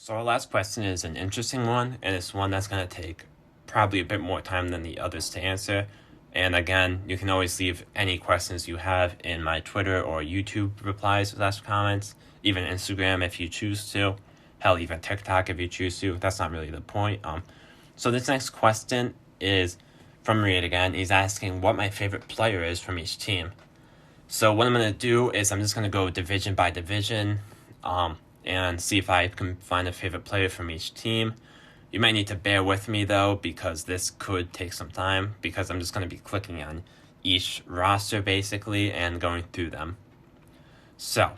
So our last question is an interesting one, and it's one that's going to take probably a bit more time than the others to answer. And again, you can always leave any questions you have in my Twitter or YouTube replies/comments, even Instagram if you choose to. Hell, even TikTok if you choose to. That's not really the point. So this next question is from Reed again. He's asking what my favorite player is from each team. So what I'm going to do is I'm just going to go division by division and see if I can find a favorite player from each team. You might need to bear with me though, because this could take some time, because I'm just going to be clicking on each roster basically and going through them. So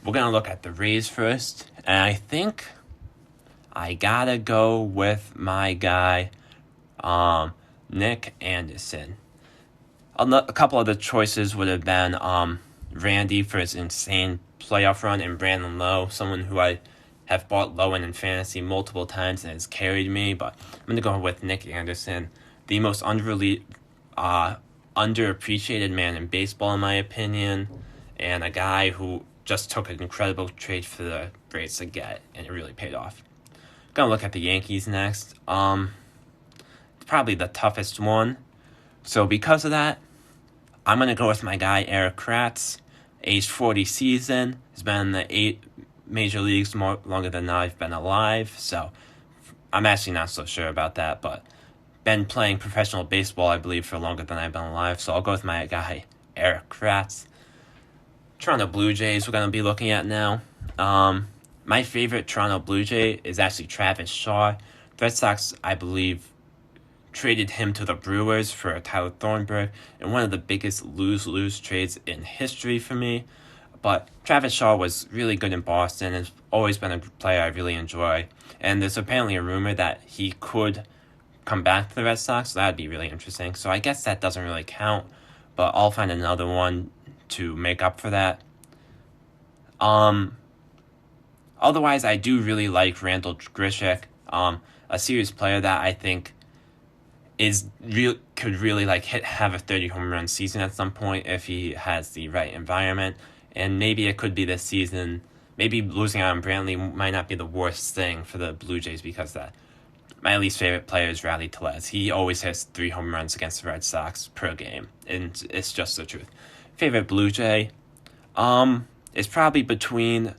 we're going to look at the Rays first, and I think I gotta go with my guy, Nick Anderson. A couple of the choices would have been Randy for his insane playoff run, and Brandon Lowe, someone who I have bought low in fantasy multiple times and has carried me. But I'm going to go with Nick Anderson, the most underappreciated man in baseball, in my opinion, and a guy who just took an incredible trade for the Braves to get, and it really paid off. Gonna look at the Yankees next. Probably the toughest one. So because of that, I'm going to go with my guy, Eric Kratz, age 40 season. He's been in the 8 major leagues longer than I've been alive. So I'm actually not so sure about that, but been playing professional baseball, I believe, for longer than I've been alive. So I'll go with my guy, Eric Kratz. Toronto Blue Jays we're going to be looking at now. My favorite Toronto Blue Jay is actually Travis Shaw. The Red Sox, I believe, traded him to the Brewers for Tyler Thornburg, and one of the biggest lose-lose trades in history for me. But Travis Shaw was really good in Boston and has always been a player I really enjoy. And there's apparently a rumor that he could come back to the Red Sox, so that would be really interesting. So I guess that doesn't really count, but I'll find another one to make up for that. Otherwise, I do really like Randall Grichuk, a serious player that I think could really have a 30 home run season at some point if he has the right environment, and maybe it could be this season. Maybe losing out on Brantley might not be the worst thing for the Blue Jays, because that my least favorite player is Rowdy Tellez. He always hits 3 home runs against the Red Sox per game, and it's just the truth. Favorite Blue Jay, is probably between.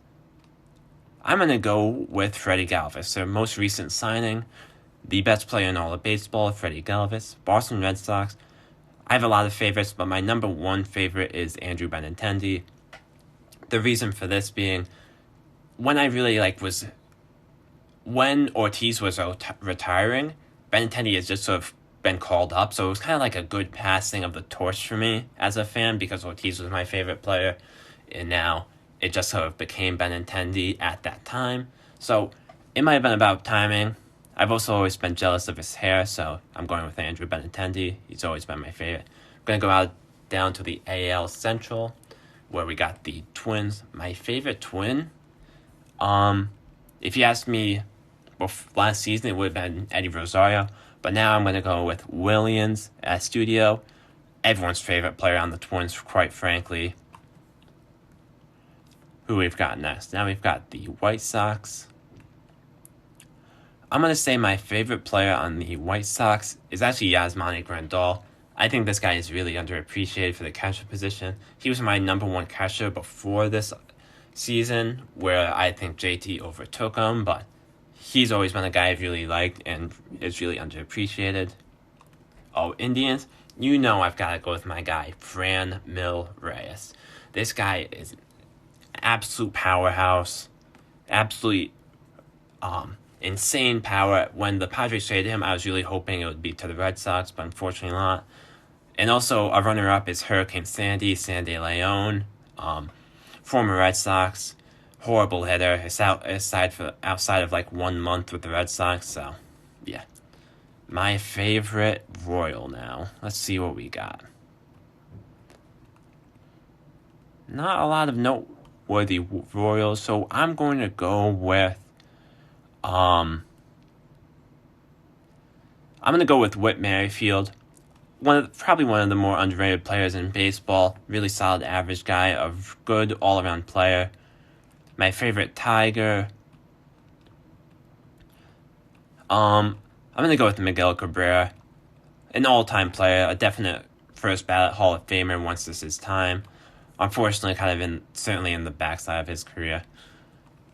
I'm gonna go with Freddie Galvis, their most recent signing. The best player in all of baseball, Freddie Galvis. Boston Red Sox. I have a lot of favorites, but my number one favorite is Andrew Benintendi. The reason for this being, when Ortiz was retiring, Benintendi has just sort of been called up, so it was kind of like a good passing of the torch for me as a fan, because Ortiz was my favorite player, and now it just sort of became Benintendi at that time. So it might have been about timing. I've also always been jealous of his hair, so I'm going with Andrew Benintendi. He's always been my favorite. I'm going to go down to the AL Central, where we got the Twins. My favorite Twin, if you asked me last season, it would have been Eddie Rosario, but now I'm going to go with Williams Astudillo, everyone's favorite player on the Twins, quite frankly. Who we've got next? Now we've got the White Sox. I'm going to say my favorite player on the White Sox is actually Yasmani Grandal. I think this guy is really underappreciated for the catcher position. He was my number one catcher before this season, where I think JT overtook him, but he's always been a guy I've really liked and is really underappreciated. Oh, Indians, I've got to go with my guy, Franmil Reyes. This guy is an absolute powerhouse, absolutely insane power. When the Padres traded him, I was really hoping it would be to the Red Sox, but unfortunately not. And also, a runner-up is Hurricane Sandy Leon, former Red Sox, horrible hitter. Outside of like 1 month with the Red Sox, so yeah. My favorite Royal now. Let's see what we got. Not a lot of noteworthy Royals, so I'm going to go with I'm going to go with Whit Merrifield. Probably one of the more underrated players in baseball. Really solid average guy, a good all-around player. My favorite Tiger. I'm gonna go with Miguel Cabrera, an all-time player, a definite first ballot Hall of Famer once this is time. Unfortunately, certainly in the backside of his career.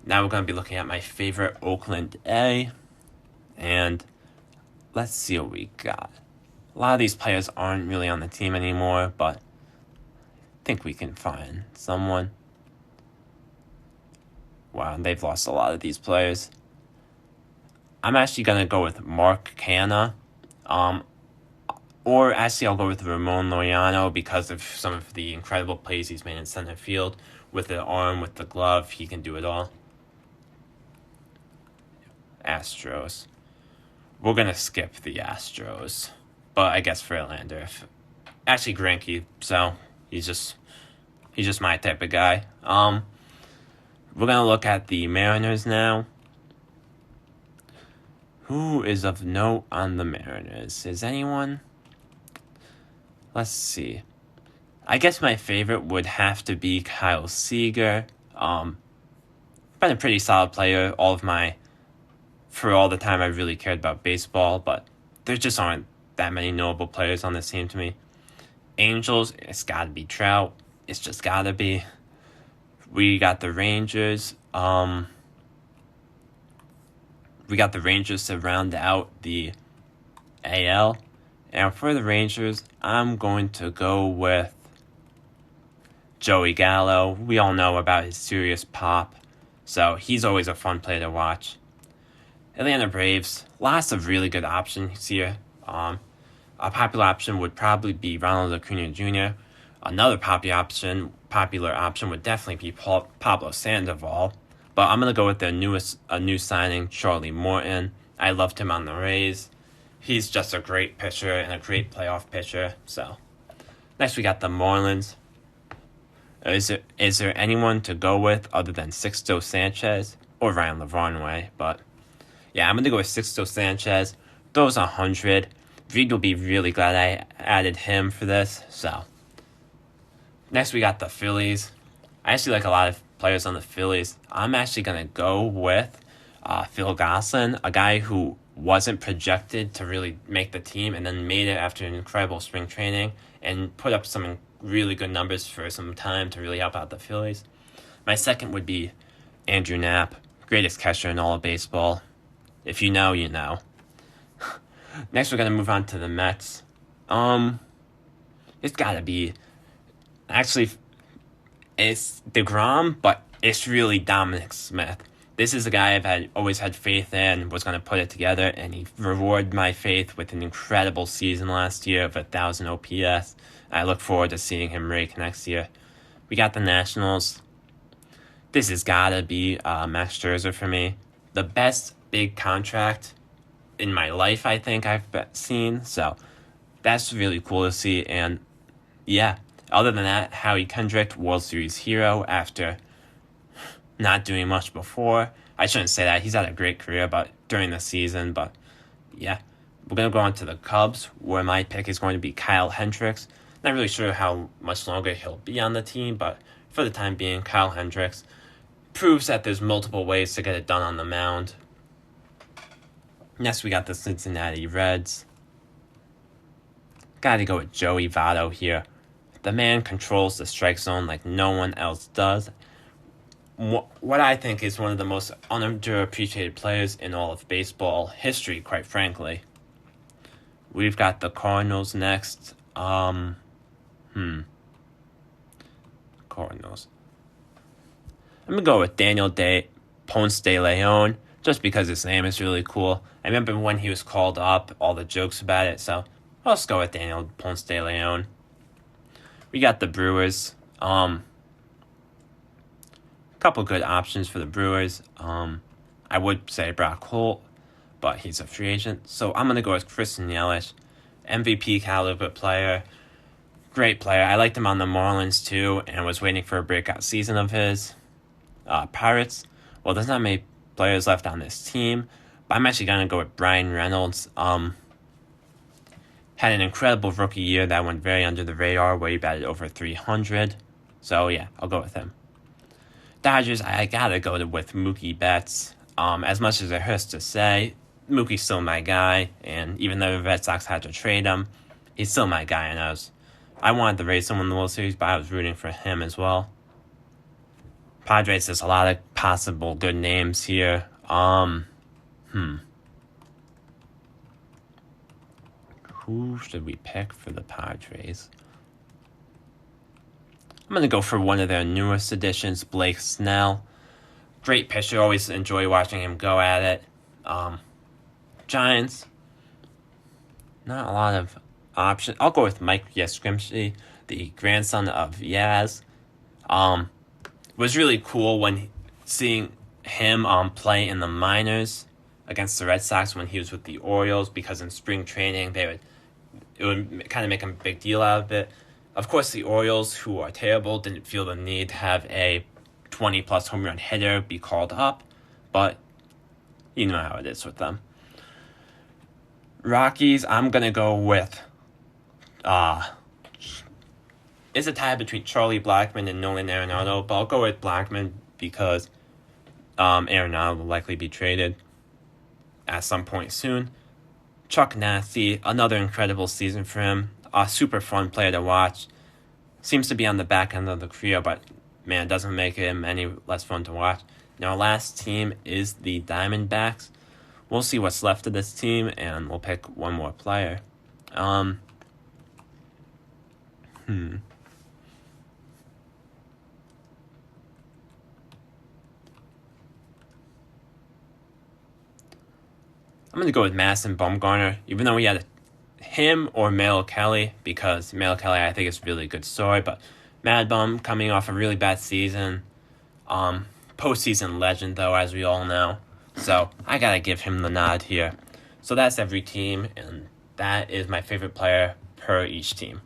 Now we're gonna be looking at my favorite Oakland A, and let's see what we got. A lot of these players aren't really on the team anymore, but I think we can find someone. Wow, they've lost a lot of these players. I'm actually going to go with Mark Canha. Or actually, I'll go with Ramon Laureano because of some of the incredible plays he's made in center field. With the arm, with the glove, he can do it all. Astros. We're going to skip the Astros. But I guess Verlander. Actually, Greinke, so he's just my type of guy. We're going to look at the Mariners now. Who is of note on the Mariners? Is anyone? Let's see. I guess my favorite would have to be Kyle Seager. Been a pretty solid player for all the time I really cared about baseball, but there just aren't that many notable players on this team to me. Angels, it's got to be Trout. It's just got to be. We got the Rangers. We got the Rangers to round out the AL. And for the Rangers, I'm going to go with Joey Gallo. We all know about his serious pop, so he's always a fun player to watch. Atlanta Braves, lots of really good options here. A popular option would probably be Ronald Acuna Jr. Another popular option would definitely be Pablo Sandoval. But I'm going to go with a new signing, Charlie Morton. I loved him on the Rays. He's just a great pitcher and a great playoff pitcher. So, next we got the Marlins. Is there anyone to go with other than Sixto Sanchez or Ryan LaVarnway? But, yeah, I'm going to go with Sixto Sanchez. Throws 100. Reed will be really glad I added him for this. So, next we got the Phillies. I actually like a lot of players on the Phillies. I'm actually going to go with Phil Gosselin, a guy who wasn't projected to really make the team and then made it after an incredible spring training and put up some really good numbers for some time to really help out the Phillies. My second would be Andrew Knapp, greatest catcher in all of baseball. If you know, you know. Next, we're going to move on to the Mets. It's got to be... Actually, it's DeGrom, but it's really Dominic Smith. This is a guy I've always had faith in, was going to put it together, and he rewarded my faith with an incredible season last year of 1,000 OPS. I look forward to seeing him rake next year. We got the Nationals. This has got to be Max Scherzer for me. The best big contract in my life, I think I've seen. So that's really cool to see. And yeah, other than that, Howie Kendrick, World Series hero after not doing much before. I shouldn't say that. He's had a great career during the season. But yeah, we're going to go on to the Cubs, where my pick is going to be Kyle Hendricks. Not really sure how much longer he'll be on the team, but for the time being, Kyle Hendricks proves that there's multiple ways to get it done on the mound. Next, we got the Cincinnati Reds. Gotta go with Joey Votto here. The man controls the strike zone like no one else does. What I think is one of the most underappreciated players in all of baseball history, quite frankly. We've got the Cardinals next. Cardinals. I'm going to go with Daniel Ponce de Leon, just because his name is really cool. I remember when he was called up, all the jokes about it, so I'll just go with Daniel Ponce de Leon. We got the Brewers. Couple good options for the Brewers. I would say Brock Holt, but he's a free agent. So I'm going to go with Christian Yelich, MVP caliber player. Great player. I liked him on the Marlins too, and was waiting for a breakout season of his. Pirates. Well, there's not many players left on this team, but I'm actually going to go with Brian Reynolds. Had an incredible rookie year that went very under the radar, where he batted over 300. So yeah, I'll go with him. Dodgers, I gotta go with Mookie Betts. As much as it hurts to say, Mookie's still my guy, and even though the Red Sox had to trade him, he's still my guy, and I wanted the Rays to win the World Series, but I was rooting for him as well. Padres, there's a lot of possible good names here. Who should we pick for the Padres? I'm going to go for one of their newest additions, Blake Snell. Great pitcher, always enjoy watching him go at it. Giants, not a lot of options. I'll go with Mike Yastrzemski, the grandson of Yaz. Was really cool when seeing him play in the minors against the Red Sox when he was with the Orioles, because in spring training it would kind of make a big deal out of it. Of course, the Orioles, who are terrible, didn't feel the need to have a 20-plus home run hitter be called up, but you know how it is with them. Rockies, I'm going to go with... it's a tie between Charlie Blackmon and Nolan Arenado, but I'll go with Blackmon because Arenado will likely be traded at some point soon. Chuck Nasty, another incredible season for him. A super fun player to watch. Seems to be on the back end of the career, but man, doesn't make him any less fun to watch. Now, our last team is the Diamondbacks. We'll see what's left of this team, and we'll pick one more player. I'm going to go with Madison Bumgarner, even though we had him or Merrill Kelly, because Merrill Kelly, I think, is a really good story, but Mad Bum coming off a really bad season. Postseason legend, though, as we all know. So I got to give him the nod here. So that's every team, and that is my favorite player per each team.